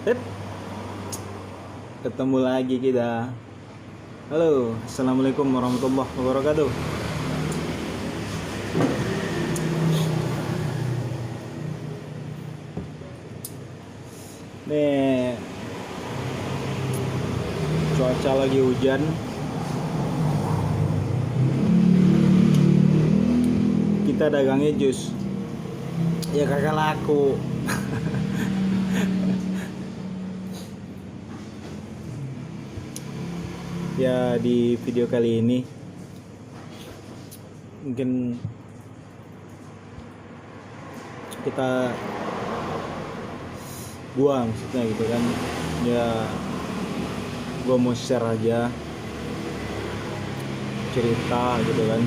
Hep, ketemu lagi kita. Halo, assalamualaikum warahmatullahi wabarakatuh. Nih, cuaca lagi hujan. Kita dagangnya jus. Ya kagak laku. Ya di video kali ini mungkin gua maksudnya gitu kan, ya gua mau share aja cerita gitu kan.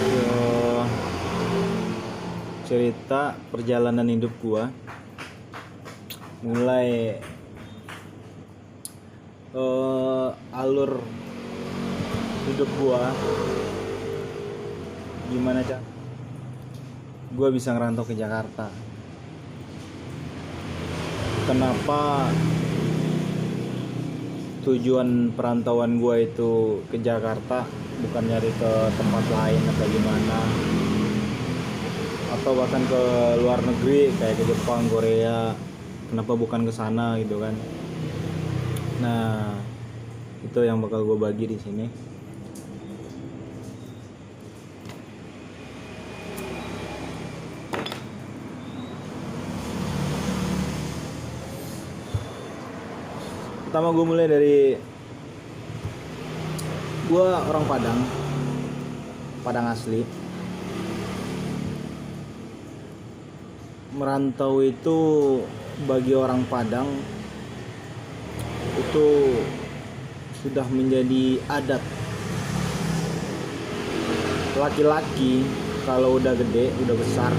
Ya, cerita perjalanan hidup gua mulai alur hidup gua, gimana gua bisa ngerantau ke Jakarta. Kenapa tujuan perantauan gua itu ke Jakarta, bukan nyari ke tempat lain atau gimana, atau bahkan ke luar negeri kayak ke Jepang, Korea. Kenapa bukan ke sana gitu kan. Nah, itu yang bakal gue bagi di sini. Pertama gue mulai dari gue orang Padang asli. Merantau itu bagi orang Padang itu sudah menjadi adat. Laki-laki kalau udah gede, udah besar,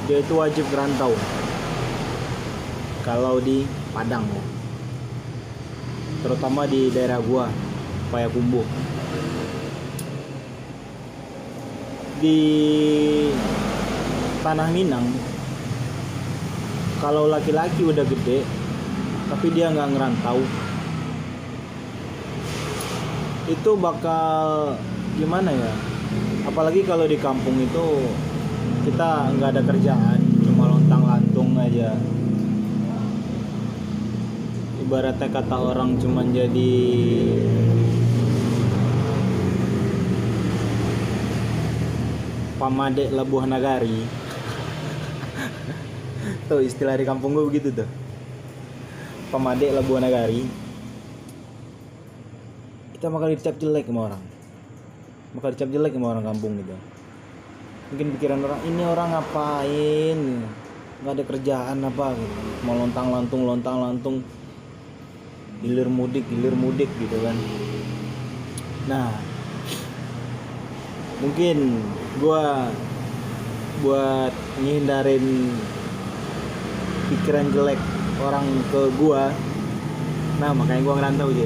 dia itu wajib merantau. Kalau di Padang ya, terutama di daerah gua, Payakumbuh. Di Tanah Minang, kalau laki-laki udah gede tapi dia nggak ngerantau, itu bakal gimana ya. Apalagi kalau di kampung itu kita nggak ada kerjaan, cuma lontang-lantung aja. Ibaratnya kata orang cuman jadi pamade Labuh Nagari. Tuh istilah di kampung gue begitu tuh, pamade Labuh Nagari. Kita bakal dicap jelek sama orang kampung gitu. Mungkin pikiran orang, ini orang ngapain, nggak ada kerjaan apa gitu, mau lontang-lantung, hilir mudik gitu kan. Nah, mungkin gua buat ngindarin pikiran jelek orang ke gua, nah makanya gua ngerantau aja.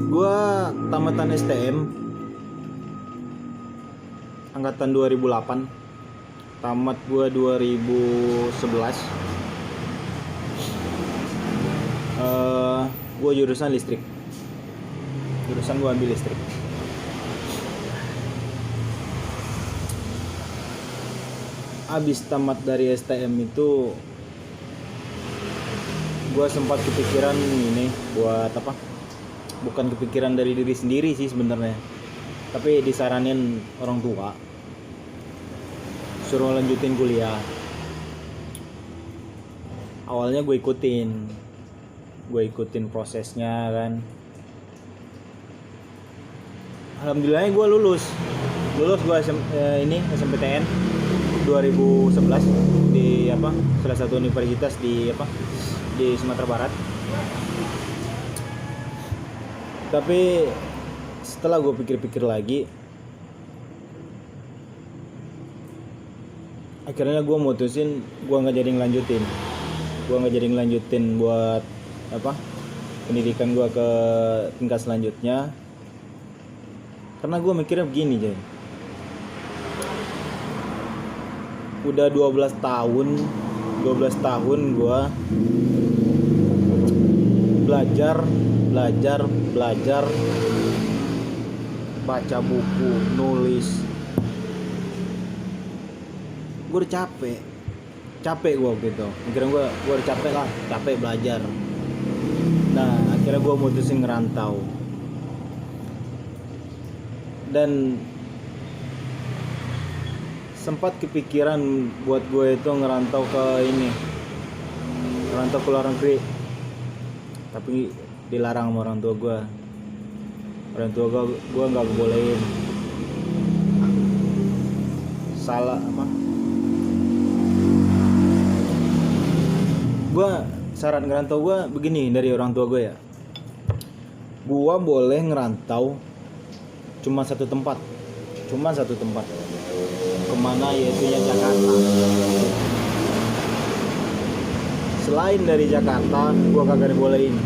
Gua tamatan STM angkatan 2008, tamat gua 2011. Gua jurusan gua ambil listrik. Abis tamat dari STM itu gua sempat kepikiran ini buat apa, bukan kepikiran dari diri sendiri sih sebenarnya, tapi disaranin orang tua suruh lanjutin kuliah. Awalnya gue ikutin prosesnya kan. Alhamdulillahnya gue lulus gue SMPTN 2011 di salah satu universitas di Sumatera Barat. Tapi setelah gue pikir-pikir lagi, akhirnya gue mutusin gue nggak jadi ngelanjutin. gue nggak jadi ngelanjutin buat pendidikan gue ke tingkat selanjutnya, karena gue mikirnya begini, Jay. Udah 12 tahun gue belajar, baca buku, nulis. Gue udah capek gue gitu. Akhirnya gue udah capek belajar. Nah, akhirnya gue mutusin ngerantau. Dan sempat kepikiran buat gue itu ngerantau ke luar negeri, tapi dilarang sama orang tua gue nggak bolehin. Gue saran ngerantau gue begini dari orang tua gue ya, gue boleh ngerantau cuma satu tempat, kemana, yaitu Jakarta. Selain dari Jakarta gue kagak dibolehin.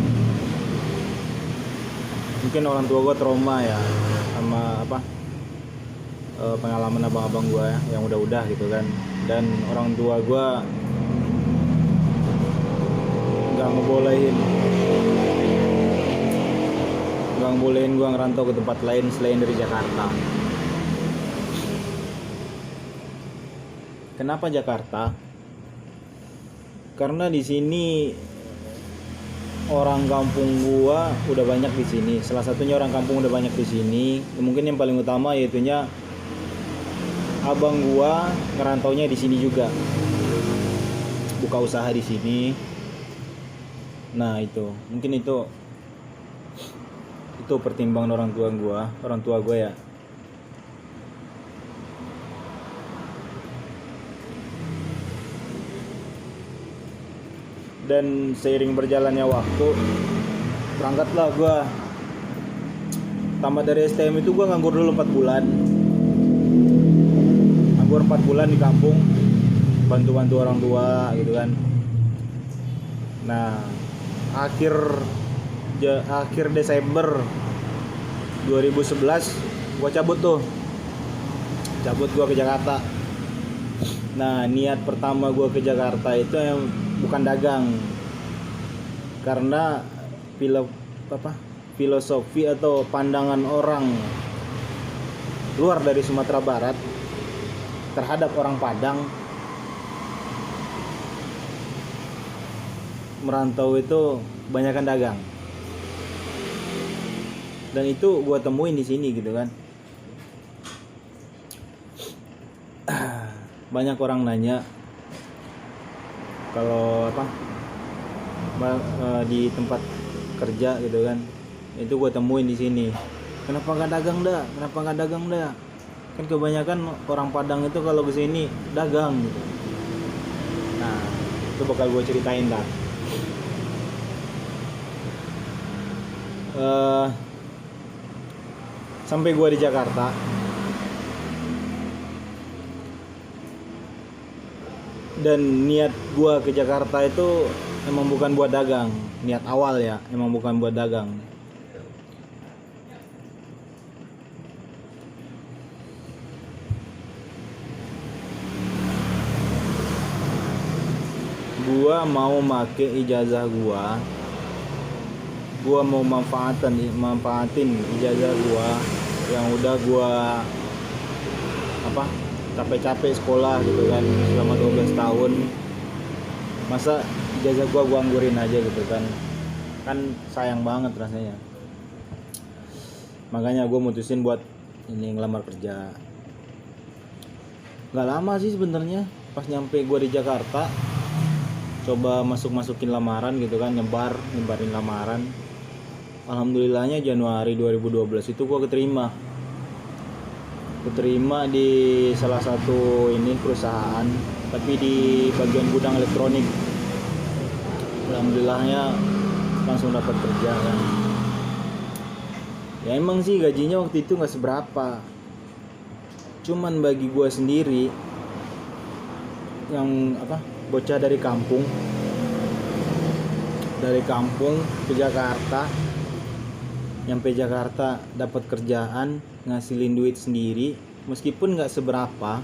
Mungkin orang tua gue trauma ya sama pengalaman abang-abang gue yang udah gitu kan, dan orang tua gue nggak ngebolehin gue ngerantau ke tempat lain selain dari Jakarta. Kenapa Jakarta? Karena di sini orang kampung gua udah banyak di sini. Salah satunya orang kampung udah banyak di sini. Mungkin yang paling utama yaitunya abang gua ngerantaunya di sini juga, buka usaha di sini. Nah mungkin itu pertimbangan orang tua gua ya. Dan seiring berjalannya waktu, berangkatlah gue. Tamat dari STM itu gue nganggur dulu 4 bulan. Nganggur 4 bulan di kampung, bantu-bantu orang tua gitu kan. Nah, akhir Desember 2011 gue cabut gue ke Jakarta. Nah, niat pertama gue ke Jakarta itu bukan dagang, karena filosofi atau pandangan orang luar dari Sumatera Barat terhadap orang Padang merantau itu banyakkan dagang. Dan itu gue temuin di sini gitu kan. Banyak orang nanya kalau di tempat kerja gitu kan, itu gue temuin di sini. Kenapa nggak dagang dah? Kan kebanyakan orang Padang itu kalau kesini dagang gitu. Nah, itu bakal gue ceritain dah. Sampai gue di Jakarta, dan niat gue ke Jakarta itu emang bukan buat dagang. Niat awal ya emang bukan buat dagang. Gue mau make ijazah gue mau manfaatin ijazah gue yang udah gue capek-capek sekolah gitu kan selama 12 tahun. Masa ijazah gue anggurin aja gitu kan sayang banget rasanya. Makanya gue mutusin buat ngelamar kerja. Gak lama sih sebenarnya, pas nyampe gue di Jakarta, coba masukin lamaran gitu kan, nyebarin lamaran. Alhamdulillahnya Januari 2012 itu gue keterima di salah satu perusahaan, tapi di bagian gudang elektronik. Alhamdulillahnya langsung dapat kerja kan. Ya emang sih gajinya waktu itu nggak seberapa, cuman bagi gue sendiri yang bocah dari kampung dari kampung ke Jakarta, nyampe Jakarta dapat kerjaan, ngasilin duit sendiri, meskipun nggak seberapa,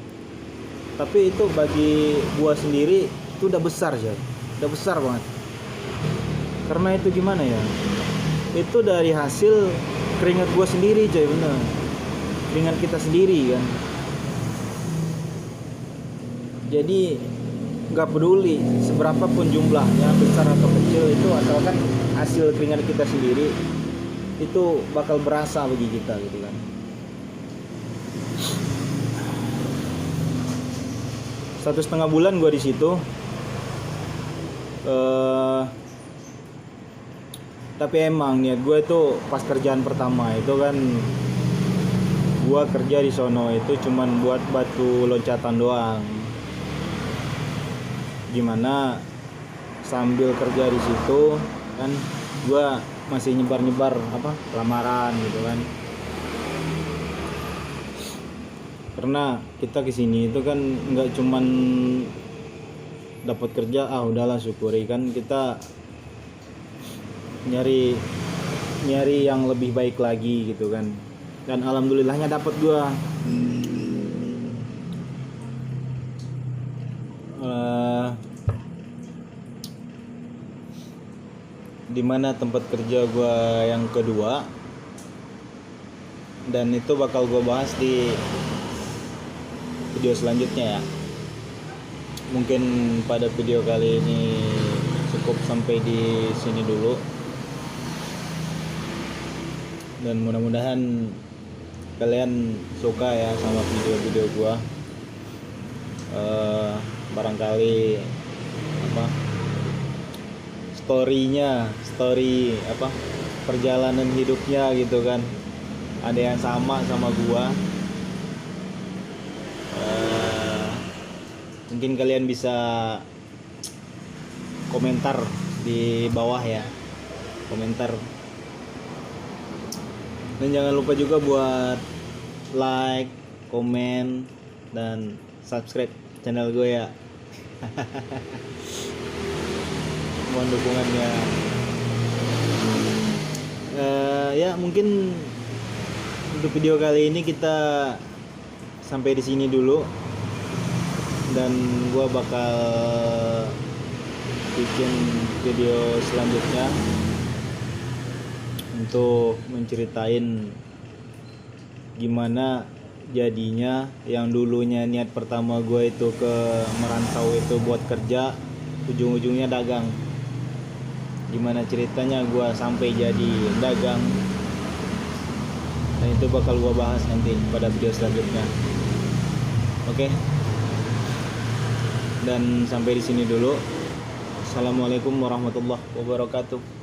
tapi itu bagi gua sendiri itu udah besar ya, udah besar banget. Karena itu gimana ya, itu dari hasil keringat gua sendiri coy, bener, keringat kita sendiri kan. Jadi nggak peduli seberapa pun jumlahnya, besar atau kecil, itu asalkan hasil keringat kita sendiri itu bakal berasa bagi kita gitu kan. 1,5 bulan gue di situ, tapi emang niat gue itu pas kerjaan pertama itu kan, gue kerja di sono itu cuman buat batu loncatan doang. Gimana sambil kerja di situ kan gue masih nyebar lamaran gitu kan. Karena kita kesini itu kan nggak cuman dapat kerja udahlah syukuri, kan kita nyari yang lebih baik lagi gitu kan. Dan alhamdulillahnya dapat gue. Dimana tempat kerja gue yang kedua, dan itu bakal gue bahas di video selanjutnya ya. Mungkin pada video kali ini cukup sampai di sini dulu, dan mudah-mudahan kalian suka ya sama video-video gue. Barangkali story perjalanan hidupnya gitu kan, ada yang sama gua. Mungkin kalian bisa komentar di bawah ya, komentar, dan jangan lupa juga buat like, komen, dan subscribe channel gue ya. Mohon dukungannya. Ya mungkin untuk video kali ini kita sampai di sini dulu, dan gua bakal bikin video selanjutnya untuk menceritain gimana jadinya yang dulunya niat pertama gue itu ke merantau itu buat kerja, ujung-ujungnya dagang. Gimana ceritanya gue sampai jadi dagang, dan itu bakal gue bahas nanti pada video selanjutnya. Oke. Dan sampai di sini dulu. Assalamualaikum warahmatullahi wabarakatuh.